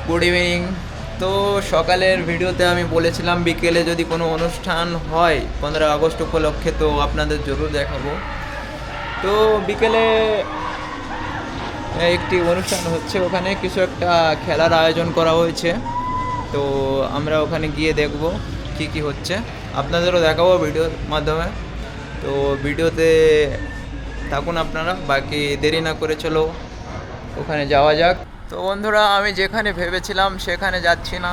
Good evening. তো সকালের ভিডিওতে আমি বলেছিলাম বিকেলে যদি কোনো অনুষ্ঠান হয় 15 আগস্ট উপলক্ষে তো আপনাদের জরুর দেখাবো। তো বিকেলে একটি অনুষ্ঠান হচ্ছে, ওখানে কিছু একটা খেলার আয়োজন করা হয়েছে। তো আমরা ওখানে গিয়ে দেখব কি কি হচ্ছে, আপনাদেরও দেখাবো ভিডিওর মাধ্যমে। তো ভিডিওতে থাকুন আপনারা, বাকি দেরি না করে চলো ওখানে যাওয়া যাক। তো বন্ধুরা, আমি যেখানে ভেবেছিলাম সেখানে যাচ্ছি না।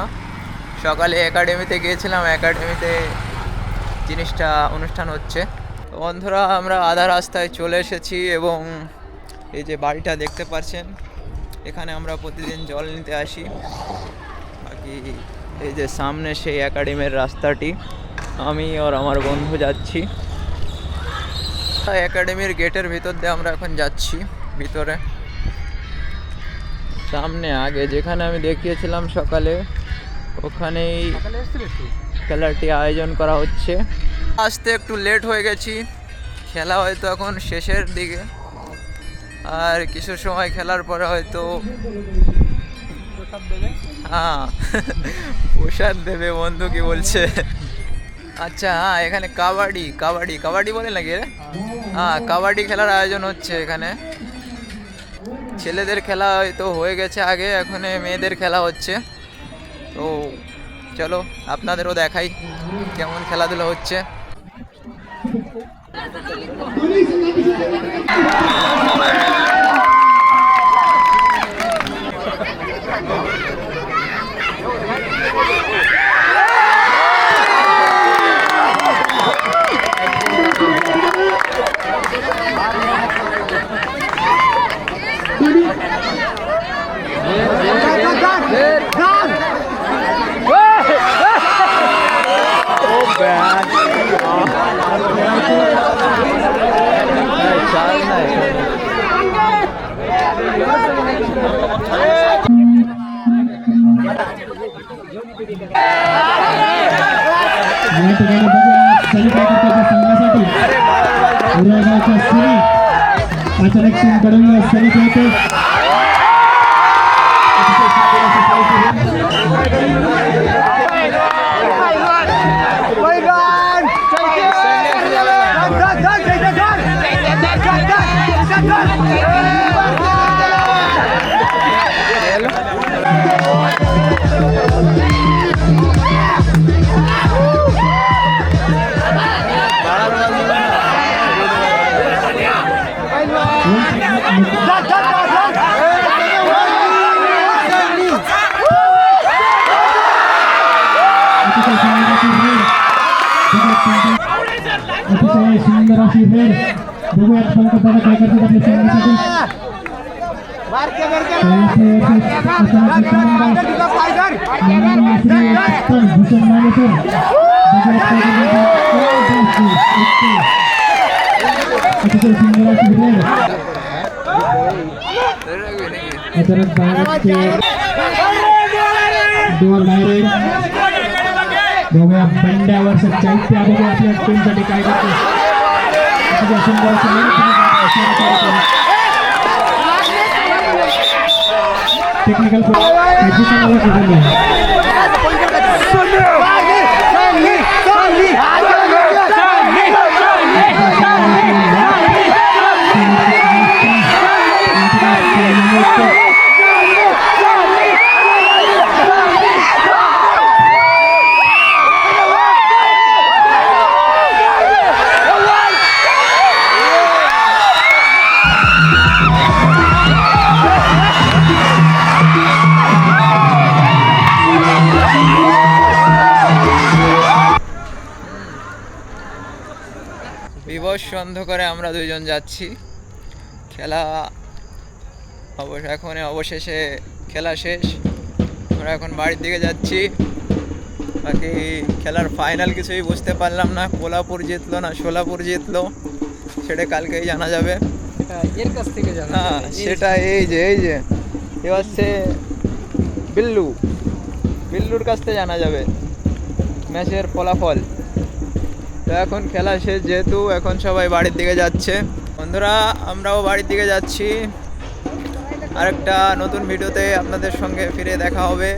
সকালে একাডেমিতে গিয়েছিলাম, একাডেমিতে অনুষ্ঠান হচ্ছে। তো বন্ধুরা, আমরা আধা রাস্তায় চলে এসেছি এবং এই যে বাড়িটা দেখতে পাচ্ছেন, এখানে আমরা প্রতিদিন জল নিতে আসি। বাকি এই যে সামনে সেই একাডেমির রাস্তাটি, আমি আর আমার বন্ধু যাচ্ছি। একাডেমির গেটের ভিতর দিয়ে আমরা এখন যাচ্ছি ভিতরে। সামনে আগে যেখানে আমি দেখিয়েছিলাম সকালে, ওখানেই খেলাটি আয়োজন করা হচ্ছে। আসতে একটু লেট হয়ে গেছি, খেলা হয়তো এখন শেষের দিকে, আর কিছু সময় খেলার পরে হয়তো হ্যাঁ প্রসাদ দেবে। বন্ধু কি বলছে? আচ্ছা, হ্যাঁ, এখানে কাবাডি কাবাডি কাবাডি বলে নাকি রে? হ্যাঁ, কাবাডি খেলার আয়োজন হচ্ছে এখানে। ছেলেদের খেলা হয়তো হয়ে গেছে আগে, এখন মেয়েদের খেলা হচ্ছে। তো চলো আপনাদেরও দেখাই কেমন খেলাধুলা হচ্ছে। अचानक कडून सनी खेळते अतिशय सुंदर अशी रेड बघूयात पंकज काय करतात आपल्या संघासाठी अतिशय सुंदर अशी रेड अचानक भारतचे दोन डायरेक्ट बघूया बंड्यावर चैत्य बघूया आपल्या टीमसाठी काय करतो. टेक्निकल বিবশ অন্ধকারে আমরা দুইজন যাচ্ছি। খেলা অবশেষে খেলা শেষ, আমরা এখন বাড়ির দিকে যাচ্ছি। বাকি খেলার ফাইনাল কিছুই বুঝতে পারলাম না, কোলাপুর জিতলো না সোলাপুর জিতলো সেটা কালকেই জানা যাবে। এর কাছ থেকে জানা, হ্যাঁ সেটা এই যে এ হচ্ছে বিল্লুর কাছ থেকে জানা যাবে ম্যাচের ফলাফল। তো এখন খেলা শেষ যেহেতু, এখন সবাই বাড়ির দিকে যাচ্ছে। বন্ধুরা, আমরাও বাড়ির দিকে যাচ্ছি। আরেকটা নতুন ভিডিওতে আপনাদের সঙ্গে ফিরে দেখা হবে।